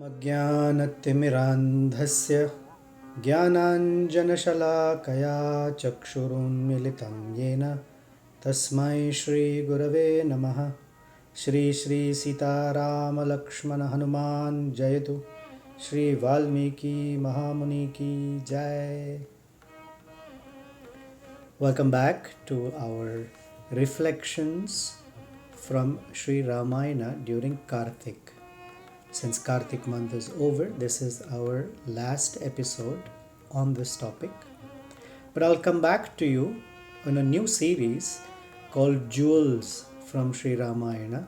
अज्ञानतिमिरान्धस्य ज्ञानाञ्जनशलाकया चक्षुरुन्मिलितं येन तस्मै श्रीगुरवे नमः। श्री श्री सीतारामलक्ष्मणहनुमान् जयतु। श्री वाल्मीकि महामुनि की जय। Welcome back to our reflections from Sri Ramayana during Kartik. Since Kartik month is over, this is our last episode on this topic. But I'll come back to you on a new series called Jewels from Sri Ramayana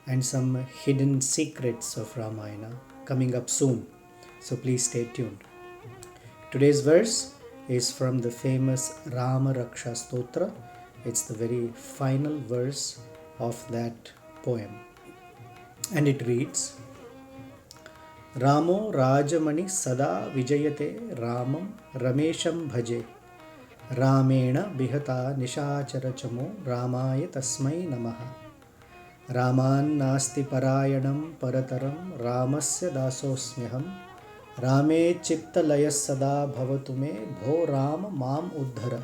and some hidden secrets of Ramayana coming up soon. So please stay tuned. Today's verse is from the famous Rama Raksha Stotra. It's the very final verse of that poem. And it reads, Ramo Rajamani Sada Vijayate Ramam Ramesham Bhaje Ramena Bihata Nishacharachamo Ramaya Tasmai Namaha Raman Nasti Parayanam Parataram Ramasya Dasosmyaham Rame Chitta Layas Sada Bhavatume Bho Ram Mam Uddhara.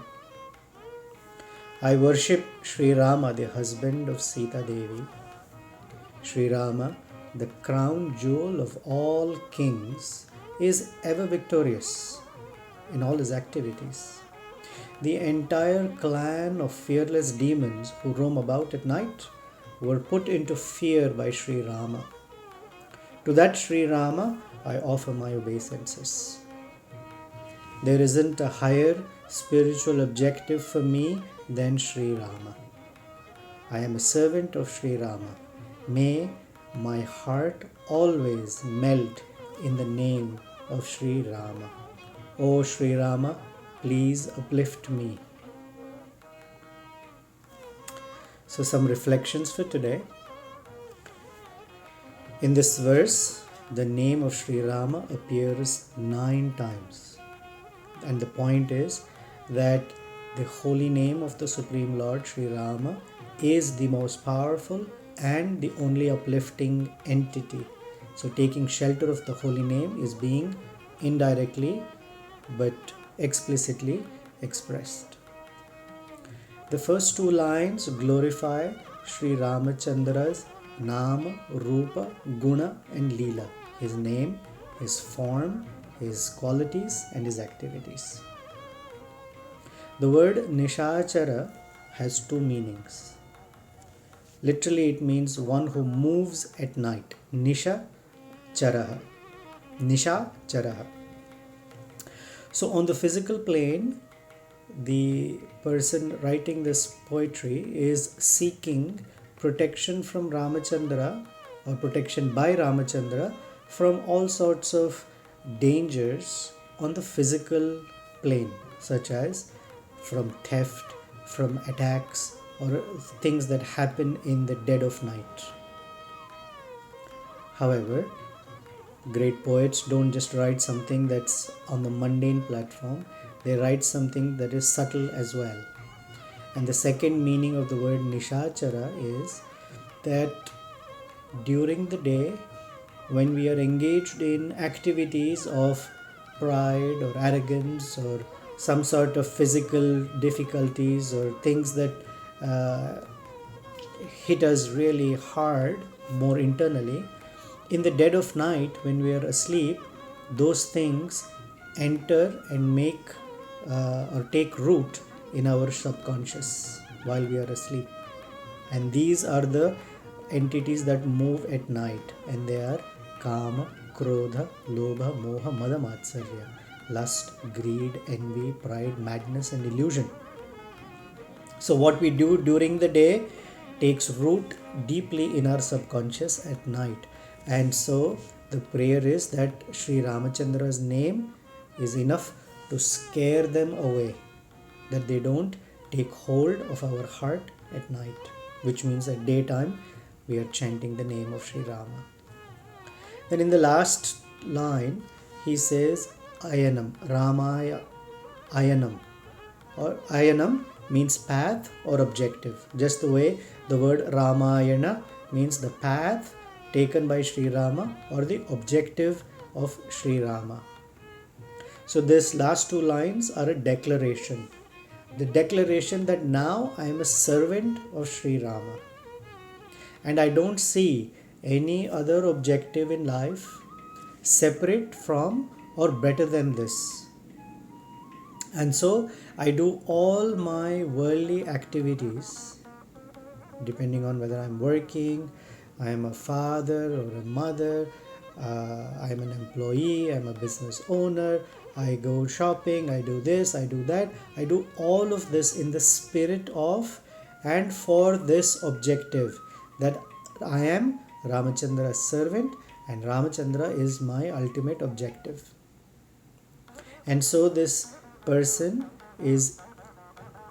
I worship Sri Rama, the husband of Sita Devi. Sri Rama, the crown jewel of all kings, is ever victorious in all his activities. The entire clan of fearless demons who roam about at night were put into fear by Sri Rama. To that Sri Rama, I offer my obeisances. There isn't a higher spiritual objective for me than Sri Rama. I am a servant of Sri Rama. May my heart always melt in the name of Sri Rama. O Sri Rama, please uplift me. So some reflections for today. In this verse, the name of Sri Rama appears 9 times. And the point is that the holy name of the Supreme Lord Sri Rama is the most powerful and the only uplifting entity. So taking shelter of the holy name is being indirectly but explicitly expressed. The first 2 lines glorify Sri Ramachandra's Nama, Rupa, Guna and Leela. His name, his form, his qualities and his activities. The word Nishachara has 2 meanings. Literally it means one who moves at night. Nisha Charaha. Nisha Charaha. So on the physical plane, the person writing this poetry is seeking protection from Ramachandra or protection by Ramachandra from all sorts of dangers on the physical plane, such as from theft, from attacks, or things that happen in the dead of night. However, great poets don't just write something that's on the mundane platform, they write something that is subtle as well. And the second meaning of the word Nishachara is that during the day, when we are engaged in activities of pride or arrogance or some sort of physical difficulties or things that hit us really hard, more internally, in the dead of night when we are asleep, those things enter and make or take root in our subconscious while we are asleep. And these are the entities that move at night, and they are Kama, Krodha, Lobha, Moha, Mada, Matsarya. Lust, greed, envy, pride, madness and illusion. So what we do during the day takes root deeply in our subconscious at night. And so the prayer is that Sri Ramachandra's name is enough to scare them away, that they don't take hold of our heart at night, which means at daytime we are chanting the name of Sri Rama. Then in the last line he says Ayanam, Ramaya Ayanam, or Ayanam means path or objective, just the way the word Ramayana means the path taken by Sri Rama or the objective of Sri Rama. So this last two lines are a declaration. The declaration that now I am a servant of Sri Rama and I don't see any other objective in life separate from or better than this. And so I do all my worldly activities depending on whether I'm working, I am a father or a mother, I'm an employee, I'm a business owner, I go shopping, I do this, I do that. I do all of this in the spirit of and for this objective that I am Ramachandra's servant and Ramachandra is my ultimate objective. And so this person is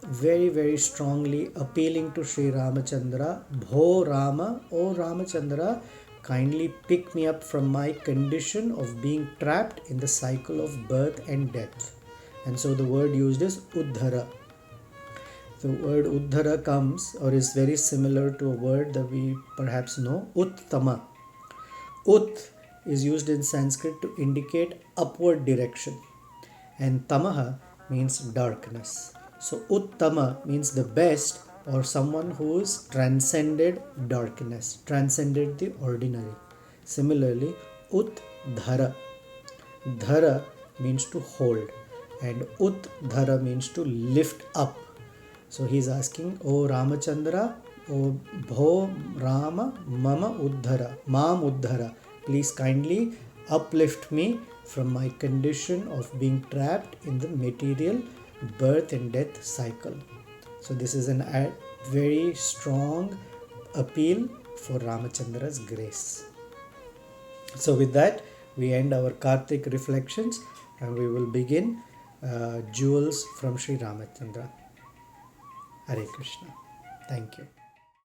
very strongly appealing to Sri Ramachandra, Bho Rama, O Ramachandra, kindly pick me up from my condition of being trapped in the cycle of birth and death. And so the word used is Uddhara. The word Uddhara comes or is very similar to a word that we perhaps know, Uttama. Ut is used in Sanskrit to indicate upward direction and Tamaha means darkness. So Uttama means the best or someone who is transcended darkness, transcended the ordinary. Similarly, Uddhara. Dhara means to hold and Uddhara means to lift up. So he is asking, O Ramachandra, O Bho Rama, Mama Uddhara, Mam Uddhara, please kindly uplift me from my condition of being trapped in the material birth and death cycle. So this is a very strong appeal for Ramachandra's grace. So with that, we end our Kartik reflections and we will begin jewels from Sri Ramachandra. Hare Krishna. Thank you.